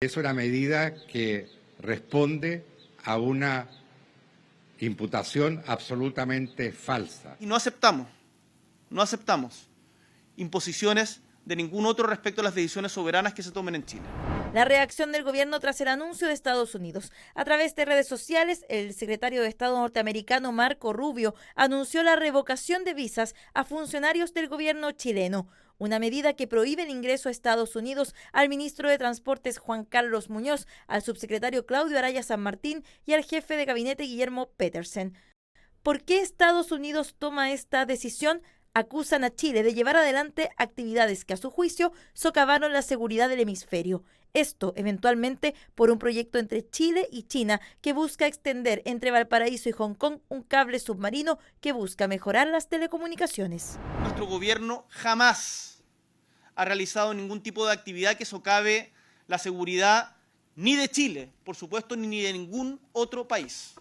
Es una medida que responde a una imputación absolutamente falsa. Y no aceptamos imposiciones de ningún otro respecto a las decisiones soberanas que se tomen en Chile. La reacción del gobierno tras el anuncio de Estados Unidos. A través de redes sociales, el secretario de Estado norteamericano Marco Rubio anunció la revocación de visas a funcionarios del gobierno chileno, una medida que prohíbe el ingreso a Estados Unidos al ministro de Transportes Juan Carlos Muñoz, al subsecretario Claudio Araya San Martín y al jefe de gabinete Guillermo Petersen. ¿Por qué Estados Unidos toma esta decisión? Acusan a Chile de llevar adelante actividades que a su juicio socavaron la seguridad del hemisferio. Esto, eventualmente, por un proyecto entre Chile y China que busca extender entre Valparaíso y Hong Kong un cable submarino que busca mejorar las telecomunicaciones. Nuestro gobierno jamás ha realizado ningún tipo de actividad que socave la seguridad ni de Chile, por supuesto, ni de ningún otro país.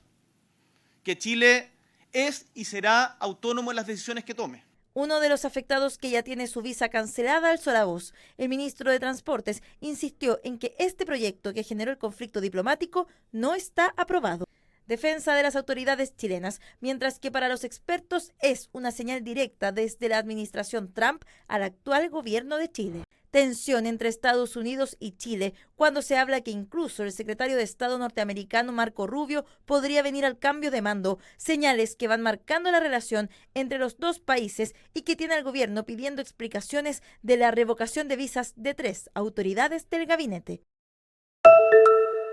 Que Chile es y será autónomo en las decisiones que tome. Uno de los afectados que ya tiene su visa cancelada alzó la voz. El ministro de Transportes insistió en que este proyecto que generó el conflicto diplomático no está aprobado. Defensa de las autoridades chilenas, mientras que para los expertos es una señal directa desde la administración Trump al actual gobierno de Chile. Tensión entre Estados Unidos y Chile cuando se habla que incluso el secretario de Estado norteamericano Marco Rubio podría venir al cambio de mando, señales que van marcando la relación entre los dos países y que tiene al gobierno pidiendo explicaciones de la revocación de visas de 3 autoridades del gabinete.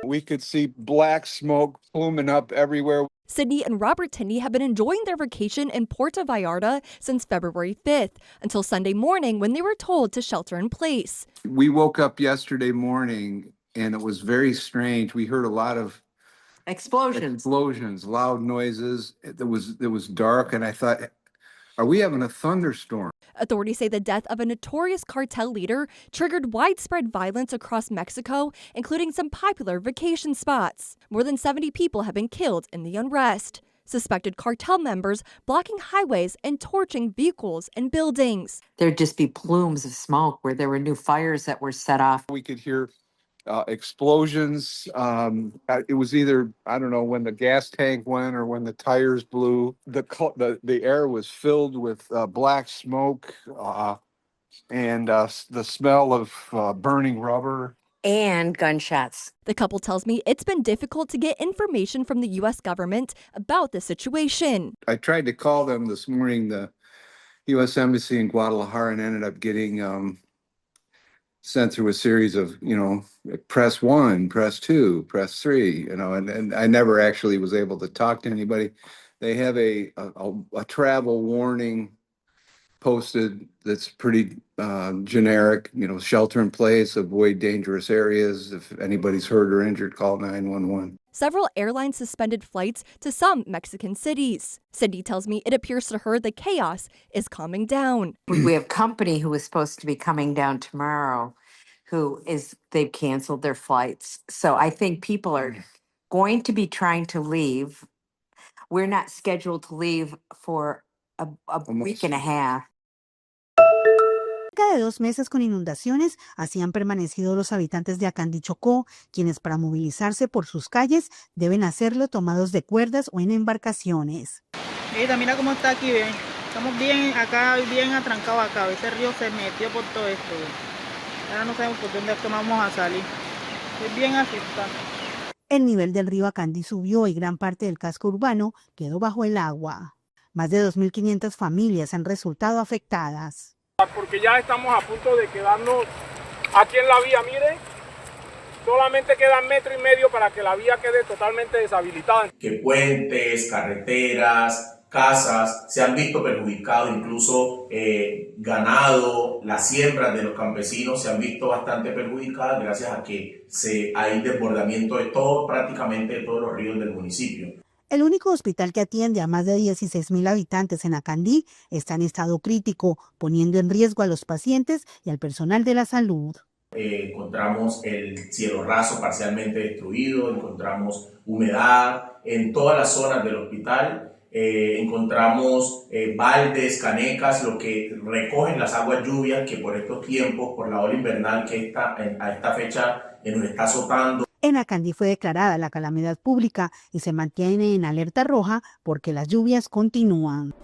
We could see black smoke pluming up everywhere. Sydney and Robert Tinney have been enjoying their vacation in Puerto Vallarta since February 5th, until Sunday morning when they were told to shelter in place. We woke up yesterday morning and it was very strange. We heard a lot of explosions, loud noises. It was dark and I thought, are we having a thunderstorm? Authorities say the death of a notorious cartel leader triggered widespread violence across Mexico, including some popular vacation spots. More than 70 people have been killed in the unrest. Suspected cartel members blocking highways and torching vehicles and buildings. There'd just be plumes of smoke where there were new fires that were set off. We could hear explosions. It was either, I don't know, when the gas tank went or when the tires blew. The air was filled with black smoke and the smell of burning rubber. And gunshots. The couple tells me it's been difficult to get information from the U.S. government about the situation. I tried to call them this morning, the U.S. Embassy in Guadalajara, and ended up getting sent through a series of, press 1, press 2, press 3, and I never actually was able to talk to anybody. They have a travel warning posted that's pretty generic, shelter in place, avoid dangerous areas. If anybody's hurt or injured, call 911. Several airlines suspended flights to some Mexican cities. Cindy tells me it appears to her the chaos is calming down. We have company who was supposed to be coming down tomorrow they've canceled their flights. So I think people are going to be trying to leave. We're not scheduled to leave for a week and a half. Cerca de 2 meses con inundaciones, así han permanecido los habitantes de Acandi Chocó, quienes para movilizarse por sus calles deben hacerlo tomados de cuerdas o en embarcaciones. Mira cómo está aquí, ven. Estamos bien acá, bien atrancados acá. Este río se metió por todo esto. Ahora no sabemos por dónde es que vamos a salir. Es bien afectado. El nivel del río Acandi subió y gran parte del casco urbano quedó bajo el agua. Más de 2.500 familias han resultado afectadas. Porque ya estamos a punto de quedarnos aquí en la vía, miren, solamente queda 1,5 metros para que la vía quede totalmente deshabilitada. Que puentes, carreteras, casas se han visto perjudicados, incluso ganado, las siembras de los campesinos se han visto bastante perjudicadas gracias a que hay desbordamiento de prácticamente de todos los ríos del municipio. El único hospital que atiende a más de 16.000 habitantes en Acandí está en estado crítico, poniendo en riesgo a los pacientes y al personal de la salud. Encontramos el cielo raso parcialmente destruido, encontramos humedad en todas las zonas del hospital. encontramos baldes, canecas, lo que recogen las aguas lluvias que por estos tiempos, por la ola invernal que a esta fecha nos está azotando. En Acandi fue declarada la calamidad pública y se mantiene en alerta roja porque las lluvias continúan.